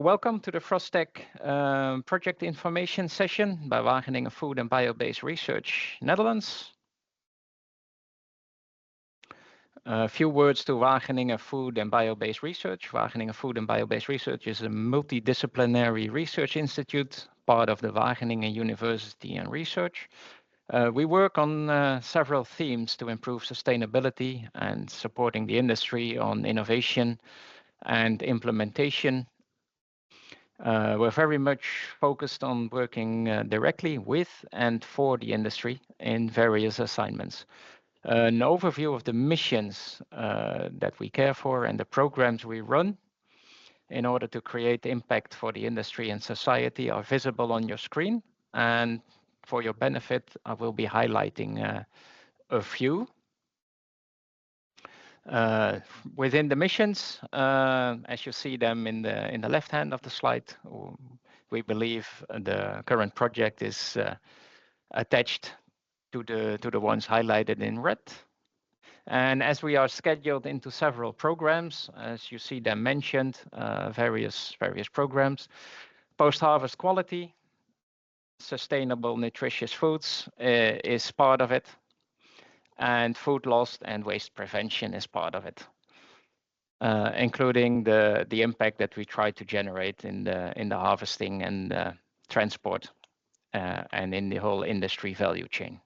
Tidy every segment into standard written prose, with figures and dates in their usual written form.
Welcome to the FROSTEC project information session by Wageningen Food and Biobased Research, Netherlands. A few words to Wageningen Food and Biobased Research. Wageningen Food and Biobased Research is a multidisciplinary research institute, part of the Wageningen University and Research. We work on several themes to improve sustainability and supporting the industry on innovation and implementation. We're very much focused on working directly with and for the industry in various assignments. An overview of the missions that we care for and the programs we run in order to create impact for the industry and society are visible on your screen. And for your benefit, I will be highlighting a few. Within the missions, as you see them in the left hand of the slide, we believe the current project is attached to the ones highlighted in red. And as we are scheduled into several programs, as you see them mentioned, various programs, post-harvest quality, sustainable nutritious foods is part of it, and food loss and waste prevention is part of it, including the impact that we try to generate in the harvesting and transport and in the whole industry value chain.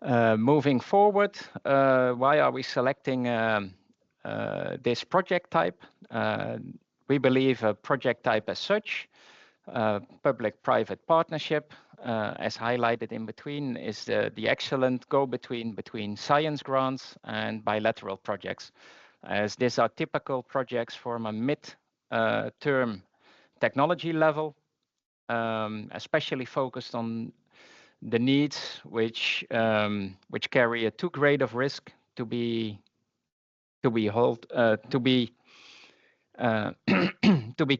Moving forward, why are we selecting this project type? We believe a project type as such, public-private partnership, as highlighted in between, is the excellent go-between between science grants and bilateral projects, as these are typical projects from a mid-term technology level, especially focused on the needs which carry a too great of risk to be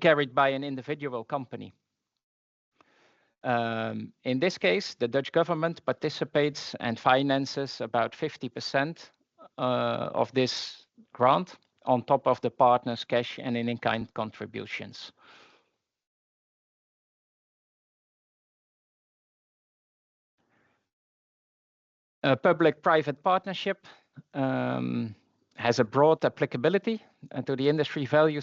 carried by an individual company. In this case, the Dutch government participates and finances about 50% of this grant on top of the partners' cash and in-kind contributions. A public-private partnership has a broad applicability to the industry value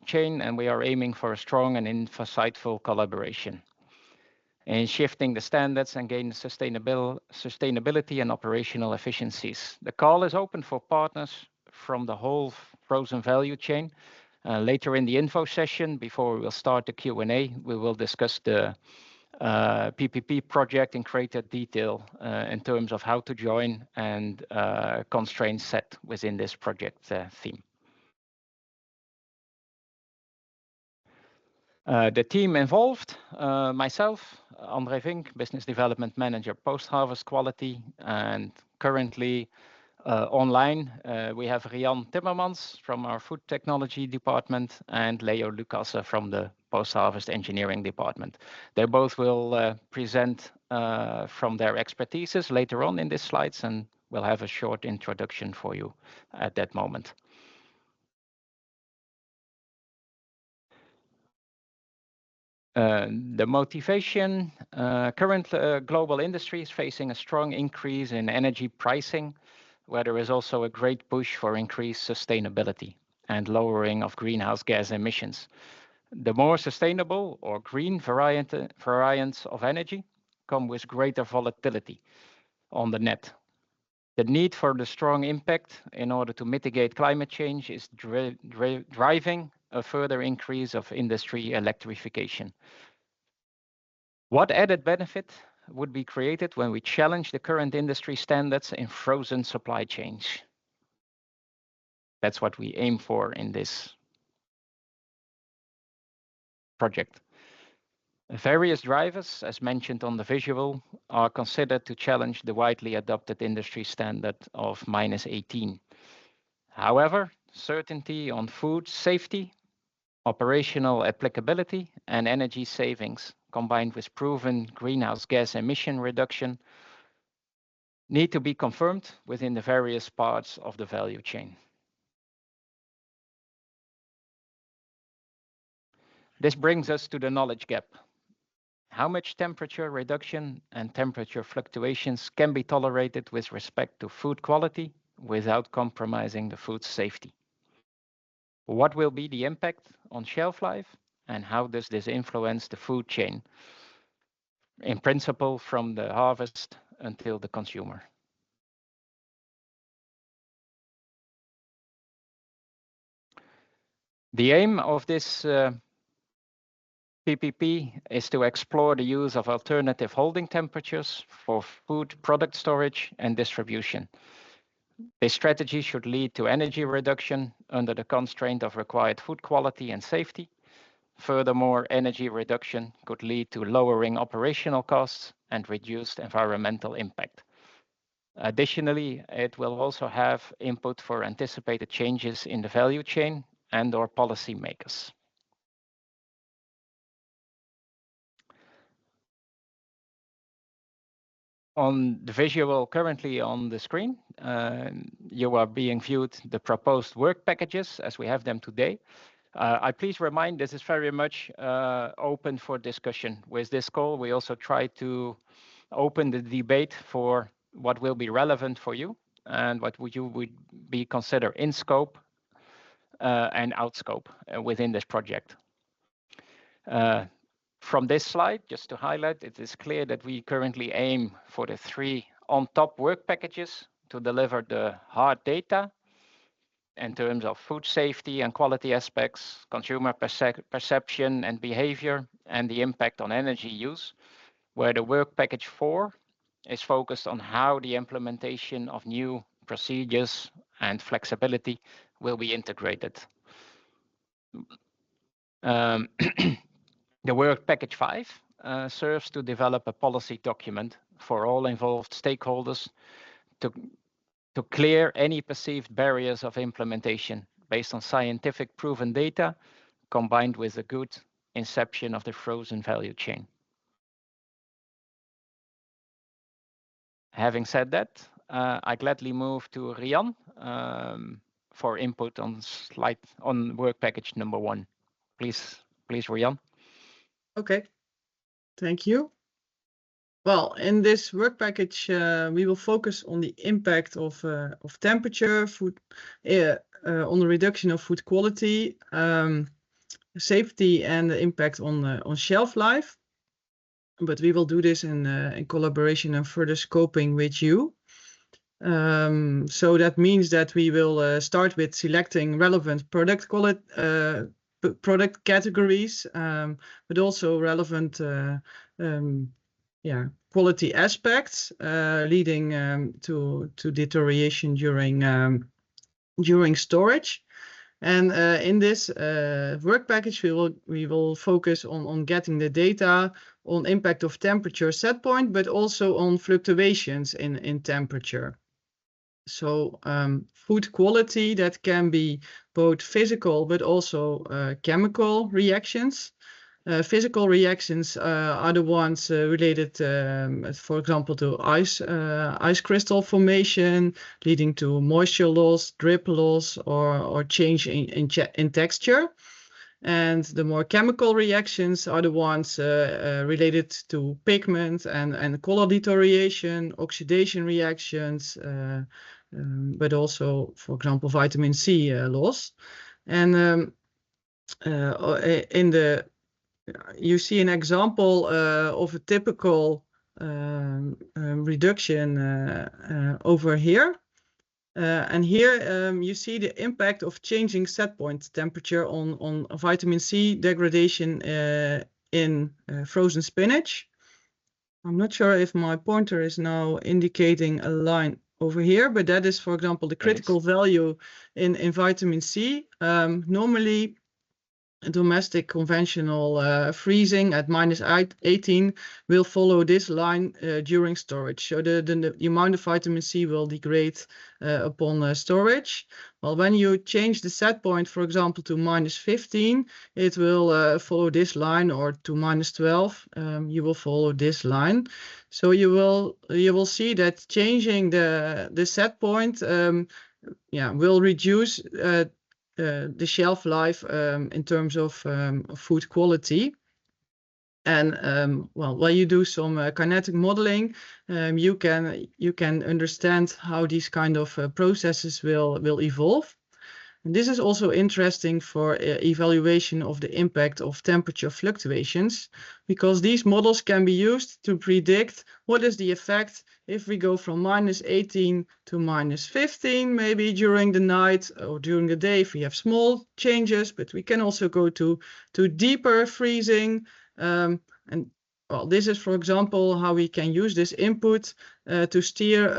chain, and we are aiming for a strong and insightful collaboration in shifting the standards and gain sustainability and operational efficiencies. The call is open for partners from the whole frozen value chain. Later in the info session, before we will start the Q&A, we will discuss the PPP project in greater detail in terms of how to join and constraints set within this project theme. The team involved, myself, André Vink, Business Development Manager, Post-Harvest Quality, and currently online we have Rian Timmermans from our Food Technology Department and Leo Lucasse from the Post-Harvest Engineering Department. They both will present from their expertises later on in these slides, and we'll have a short introduction for you at that moment. The motivation, current global industry is facing a strong increase in energy pricing, where there is also a great push for increased sustainability and lowering of greenhouse gas emissions. The more sustainable or green variants of energy come with greater volatility on the net. The need for the strong impact in order to mitigate climate change is driving a further increase of industry electrification. What added benefit would be created when we challenge the current industry standards in frozen supply chains? That's what we aim for in this project. Various drivers, as mentioned on the visual, are considered to challenge the widely adopted industry standard of -18. However, certainty on food safety, operational applicability, and energy savings, combined with proven greenhouse gas emission reduction, need to be confirmed within the various parts of the value chain. This brings us to the knowledge gap. How much temperature reduction and temperature fluctuations can be tolerated with respect to food quality without compromising the food safety? What will be the impact on shelf life, and how does this influence the food chain, in principle from the harvest until the consumer? The aim of this PPP is to explore the use of alternative holding temperatures for food product storage and distribution. This strategy should lead to energy reduction under the constraint of required food quality and safety. Furthermore, energy reduction could lead to lowering operational costs and reduced environmental impact. Additionally, it will also have input for anticipated changes in the value chain and/or policymakers. On the visual currently on the screen, you are being viewed the proposed work packages as we have them today. I please remind this is very much open for discussion. With this call, we also try to open the debate for what will be relevant for you and what would be considered in scope and out scope within this project. From this slide, just to highlight, it is clear that we currently aim for the 3 on-top work packages to deliver the hard data in terms of food safety and quality aspects, consumer perception and behavior, and the impact on energy use, where the work package 4 is focused on how the implementation of new procedures and flexibility will be integrated. The work package 5 serves to develop a policy document for all involved stakeholders to clear any perceived barriers of implementation based on scientific proven data combined with a good inception of the frozen value chain. Having said that, I gladly move to Rian for input on work package number 1. Please, Rian. Okay, thank you. Well, in this work package, we will focus on the impact of temperature, food, on the reduction of food quality, safety, and the impact on shelf life. But we will do this in collaboration and further scoping with you. So that means that we will start with selecting relevant product categories, but also relevant quality aspects leading to deterioration during storage. And in this work package, we will focus on getting the data on impact of temperature set point, but also on fluctuations in temperature. So food quality, that can be both physical but also chemical reactions. Physical reactions are the ones related, for example, to ice crystal formation, leading to moisture loss, drip loss, or change in texture. And the more chemical reactions are the ones related to pigment and color deterioration, oxidation reactions, but also, for example, vitamin C loss. And you see an example of a typical reduction over here. And here you see the impact of changing set point temperature on vitamin C degradation in frozen spinach. I'm not sure if my pointer is now indicating a line over here, but that is, for example, the critical value in vitamin C. Normally, domestic conventional freezing at -18 will follow this line during storage. So the amount of vitamin C will degrade upon storage. Well, when you change the set point, for example, to -15, it will follow this line, or to -12, you will follow this line. So you will see that changing the set point will reduce the shelf life in terms of food quality. And while you do some kinetic modeling, you can understand how these kind of processes will evolve. And this is also interesting for evaluation of the impact of temperature fluctuations, because these models can be used to predict what is the effect if we go from -18 to -15, maybe during the night or during the day if we have small changes, but we can also go to deeper freezing. And well, this is, for example, how we can use this input to steer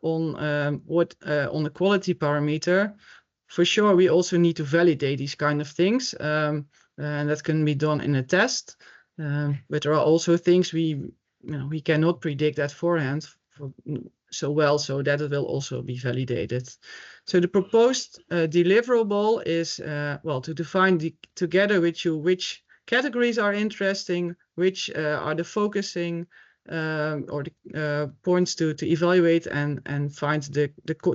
on the quality parameter. For sure, we also need to validate these kind of things, and that can be done in a test. But there are also things we cannot predict at forehand so well, so that it will also be validated. So the proposed deliverable is to define together with you which categories are interesting, which are the focusing or the points to evaluate, and find the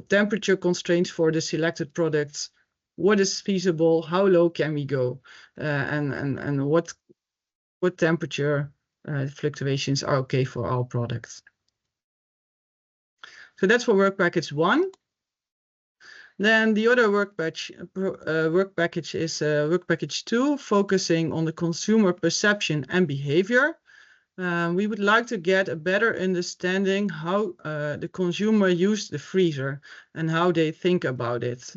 temperature constraints for the selected products. What is feasible? How low can we go? And what temperature fluctuations are okay for our products? So that's for work package 1. Then the other work package is work package 2, focusing on the consumer perception and behavior. We would like to get a better understanding how the consumer used the freezer and how they think about it.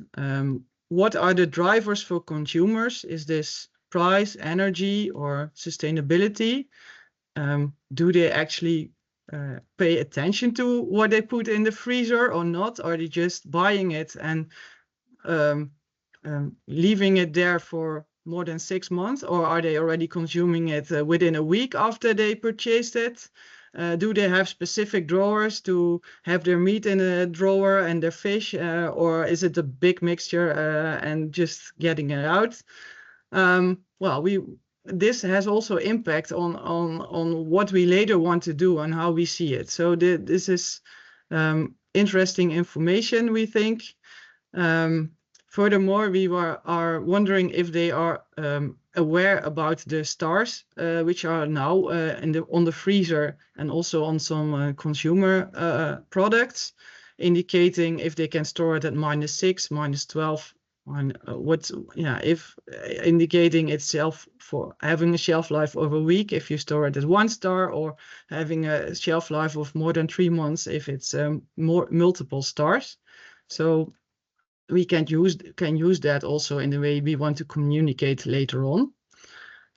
What are the drivers for consumers? Is this price, energy, or sustainability? Do they actually pay attention to what they put in the freezer or not? Are they just buying it and leaving it there for more than 6 months, or are they already consuming it within a week after they purchased it? Do they have specific drawers to have their meat in a drawer and their fish, or is it a big mixture and just getting it out? This has also impact on what we later want to do and how we see it. So this is interesting information, we think. Furthermore, we are wondering if they are aware about the stars, which are now on the freezer and also on some consumer products, indicating if they can store it at -6, -12, if indicating itself for having a shelf life of a week if you store it at 1 star, or having a shelf life of more than 3 months if it's multiple stars. So we can use that also in the way we want to communicate later on.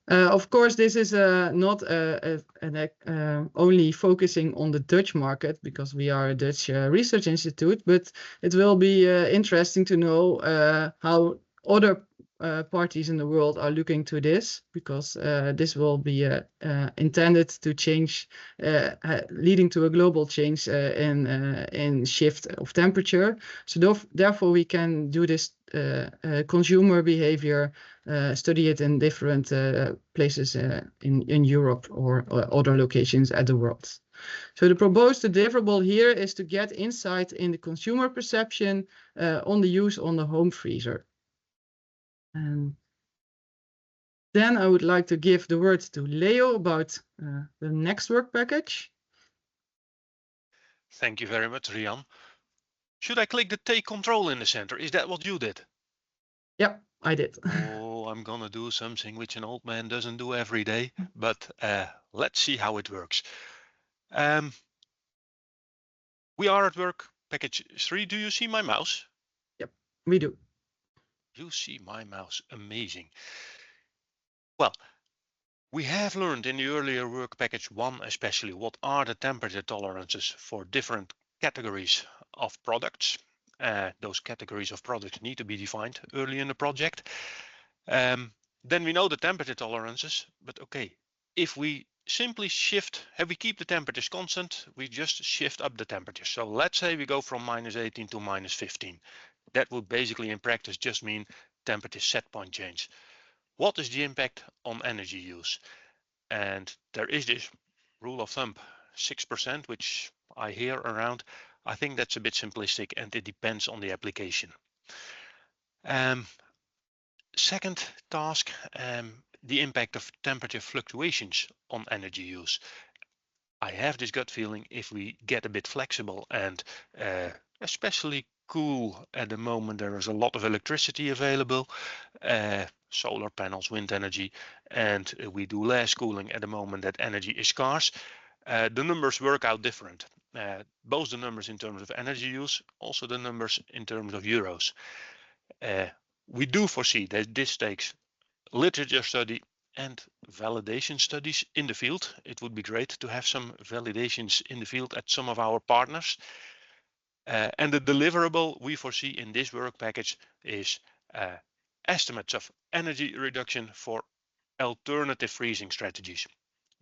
Of course, this is not only focusing on the Dutch market, because we are a Dutch research institute, but it will be interesting to know how other parties in the world are looking to this, because this will be intended to change, leading to a global change in shift of temperature. So therefore we can do this consumer behavior, study it in different places in Europe or other locations at the world. So the proposed deliverable here is to get insight in the consumer perception on the use on the home freezer. Then I would like to give the word to Leo about the next work package. Thank you very much, Rian. Should I click the take control in the center? Is that what you did? Yeah, I did. Oh, I'm gonna do something which an old man doesn't do every day, but let's see how it works. We are at work package 3. Do you see my mouse? Yep, we do. You see my mouse, amazing. Well, we have learned in the earlier work package 1 especially what are the temperature tolerances for different categories of products. Those categories of products need to be defined early in the project. Then we know the temperature tolerances, but okay, if we simply shift, we keep the temperatures constant, we just shift up the temperature. So let's say we go from -18 to -15. That would basically in practice just mean temperature set point change. What is the impact on energy use? And there is this rule of thumb, 6%, which I hear around. I think that's a bit simplistic and it depends on the application. Second task, the impact of temperature fluctuations on energy use. I have this gut feeling if we get a bit flexible and especially cool at the moment, there is a lot of electricity available, solar panels, wind energy, and we do less cooling at the moment that energy is scarce. The numbers work out different. Both the numbers in terms of energy use, also the numbers in terms of euros. We do foresee that this takes literature study and validation studies in the field. It would be great to have some validations in the field at some of our partners. And the deliverable we foresee in this work package is estimates of energy reduction for alternative freezing strategies.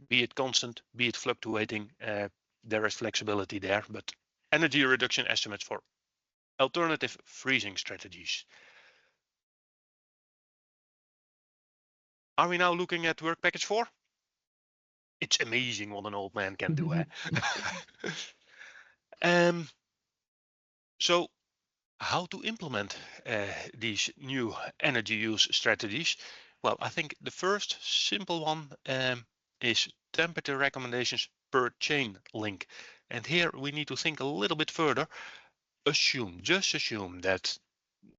Be it constant, be it fluctuating, there is flexibility there, but energy reduction estimates for alternative freezing strategies. Are we now looking at work package 4? It's amazing what an old man can do. So how to implement these new energy use strategies? Well, I think the first simple one is temperature recommendations per chain link. And here we need to think a little bit further. Just assume that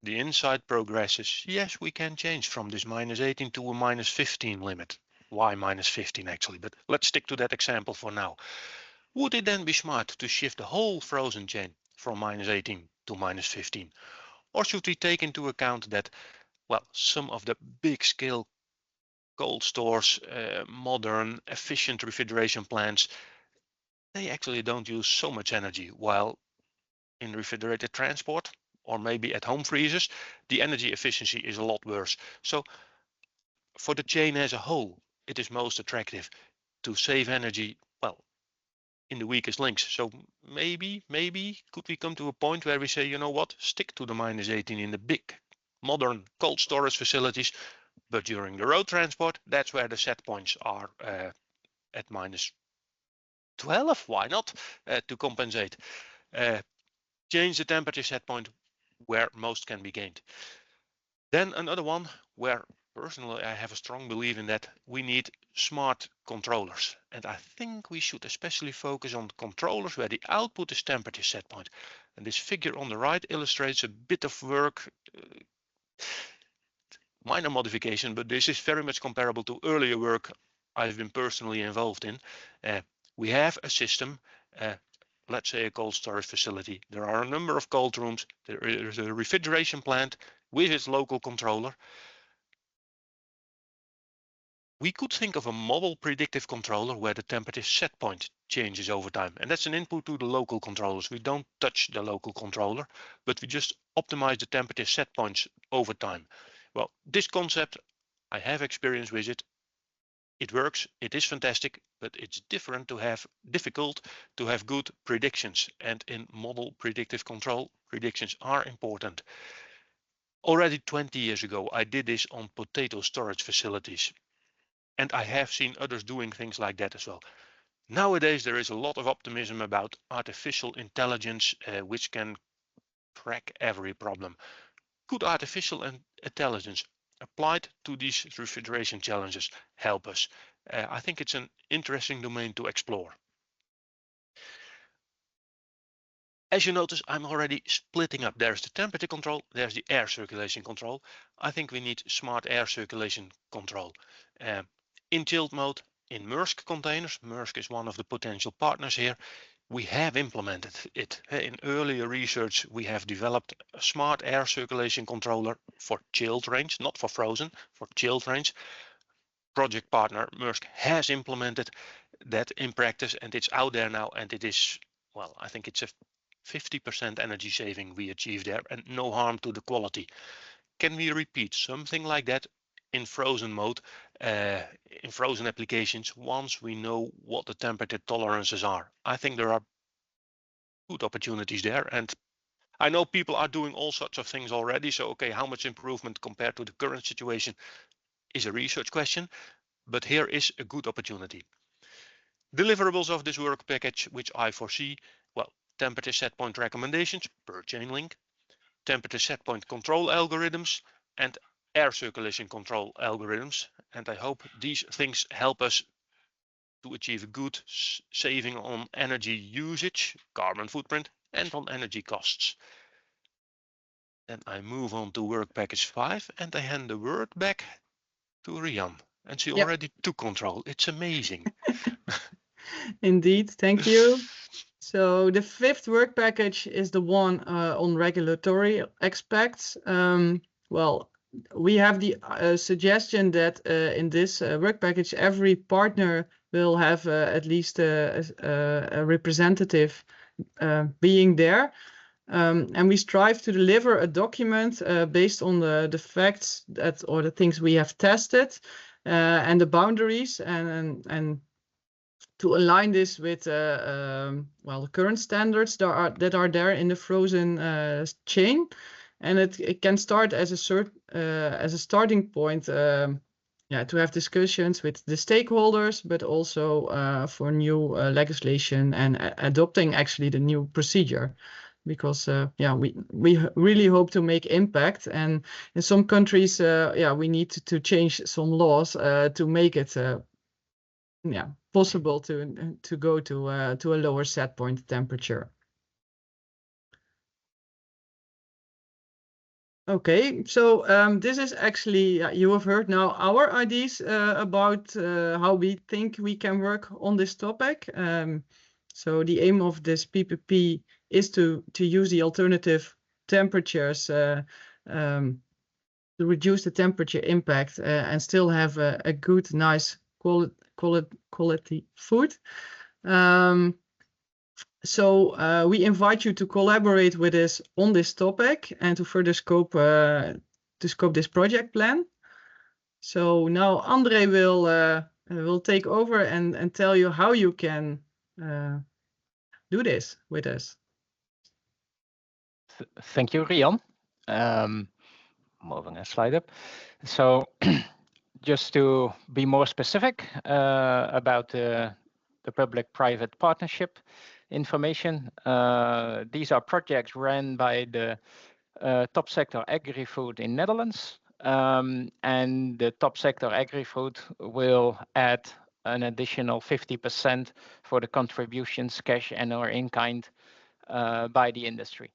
the insight progresses. Yes, we can change from this -18 to a -15 limit. Why -15 actually? But let's stick to that example for now. Would it then be smart to shift the whole frozen chain from -18 to -15? Or should we take into account that, well, some of the big scale cold stores, modern, efficient refrigeration plants, they actually don't use so much energy, while in refrigerated transport or maybe at home freezers, the energy efficiency is a lot worse. So for the chain as a whole, it is most attractive to save energy, well, in the weakest links. So maybe could we come to a point where we say, you know what, stick to the -18 in the big modern cold storage facilities, but during the road transport, that's where the set points are at -12. Why not? To compensate. Change the temperature set point where most can be gained. Then another one where personally I have a strong belief in that we need smart controllers. And I think we should especially focus on controllers where the output is temperature set point. And this figure on the right illustrates a bit of work, minor modification, but this is very much comparable to earlier work I've been personally involved in. We have a system, let's say a cold storage facility. There are a number of cold rooms. There is a refrigeration plant with its local controller. We could think of a model predictive controller where the temperature set point changes over time. And that's an input to the local controllers. We don't touch the local controller, but we just optimize the temperature set points over time. Well, this concept, I have experience with it. It works, it is fantastic, but it's difficult to have good predictions. And in model predictive control, predictions are important. Already 20 years ago, I did this on potato storage facilities. And I have seen others doing things like that as well. Nowadays, there is a lot of optimism about artificial intelligence, which can crack every problem. Could artificial intelligence applied to these refrigeration challenges help us? I think it's an interesting domain to explore. As you notice, I'm already splitting up. There's the temperature control, there's the air circulation control. I think we need smart air circulation control. In chilled mode, in Maersk containers, Maersk is one of the potential partners here, we have implemented it. In earlier research, we have developed a smart air circulation controller for chilled range, not for frozen, for chilled range. Project partner Maersk has implemented that in practice and it's out there now, and it is, well, I think it's a 50% energy saving we achieved there and no harm to the quality. Can we repeat something like that in frozen mode, in frozen applications, once we know what the temperature tolerances are. I think there are good opportunities there, and I know people are doing all sorts of things already. So, okay, how much improvement compared to the current situation is a research question, but here is a good opportunity. Deliverables of this work package, which I foresee, well, temperature set point recommendations per chain link, temperature set point control algorithms, and air circulation control algorithms. And I hope these things help us to achieve a good saving on energy usage, carbon footprint, and on energy costs. Then I move on to work package 5 and I hand the word back to Rian. And she already took control. It's amazing. Indeed, thank you. So the 5th work package is the one on regulatory aspects. Well, we have the suggestion that in this work package, every partner will have at least a representative being there. And we strive to deliver a document based on the facts that, or the things we have tested and the boundaries, and to align this with well, the current standards that are there in the frozen chain. And it can start as a starting point, yeah, to have discussions with the stakeholders, but also for new legislation and adopting actually the new procedure. Because yeah, we really hope to make impact, and in some countries, yeah, we need to change some laws to make it yeah, possible to go to a lower set point temperature. Okay, so this is actually, you have heard now our ideas about how we think we can work on this topic. So the aim of this PPP is to use the alternative temperatures to reduce the temperature impact and still have a good, nice quality food. So we invite you to collaborate with us on this topic and to further scope this project plan. So now Andre will take over and tell you how you can do this with us. Thank you, Rian. Moving a slide up. So just to be more specific about the public-private partnership information, these are projects run by the top sector agri-food in Netherlands, and the top sector agri-food will add an additional 50% for the contributions, cash and or in kind, by the industry.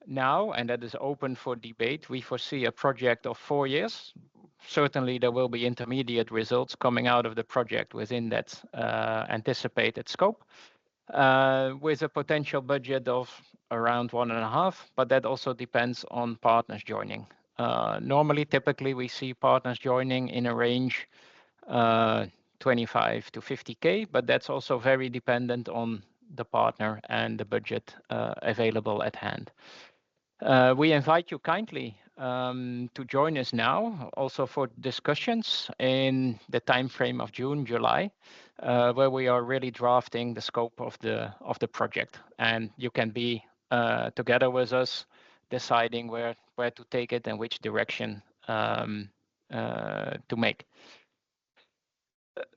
Now, and that is open for debate, we foresee a project of 4 years. Certainly there will be intermediate results coming out of the project within that anticipated scope, with a potential budget of around 1.5, but that also depends on partners joining. Normally, typically we see partners joining in a range 25 to 50K, but that's also very dependent on the partner and the budget available at hand. We invite you kindly to join us now, also for discussions in the time frame of June, July, where we are really drafting the scope of the project, and you can be together with us, deciding where to take it and which direction to make.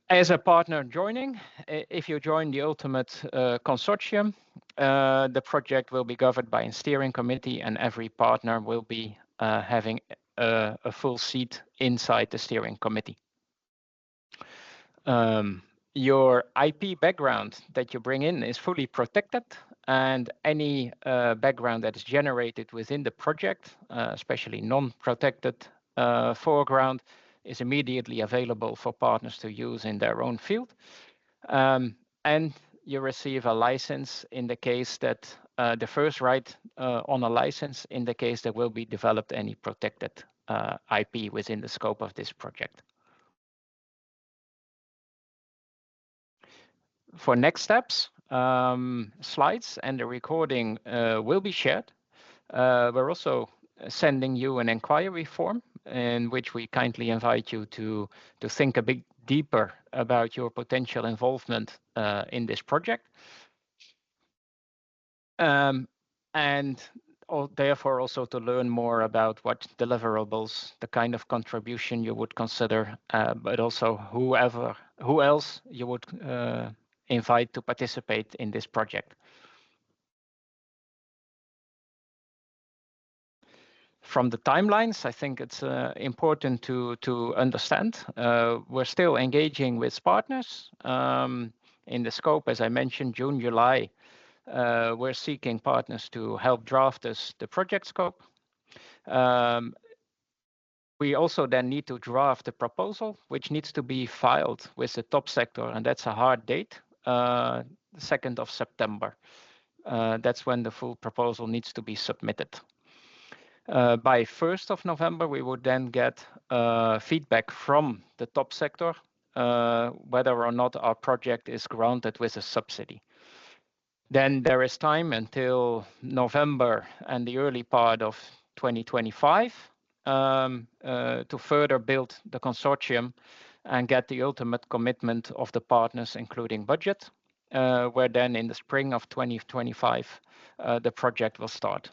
As a partner joining, if you join the ultimate consortium, the project will be governed by a steering committee, and every partner will be having a full seat inside the steering committee. Your IP background that you bring in is fully protected, and any background that is generated within the project, especially non-protected foreground, is immediately available for partners to use in their own field. And you receive a license in the case that the first right on a license in the case there will be developed any protected IP within the scope of this project. For next steps, slides and the recording will be shared. We're also sending you an inquiry form in which we kindly invite you to think a bit deeper about your potential involvement in this project. And therefore also to learn more about what deliverables, the kind of contribution you would consider, but also who else you would invite to participate in this project. From the timelines, I think it's important to understand. We're still engaging with partners in the scope, as I mentioned, June, July. We're seeking partners to help draft us the project scope. We also then need to draft a proposal, which needs to be filed with the top sector, and that's a hard date, 2nd of September. That's when the full proposal needs to be submitted. By 1st of November, we would then get feedback from the top sector, whether or not our project is granted with a subsidy. Then there is time until November and the early part of 2025 to further build the consortium and get the ultimate commitment of the partners, including budget, where then in the spring of 2025, the project will start.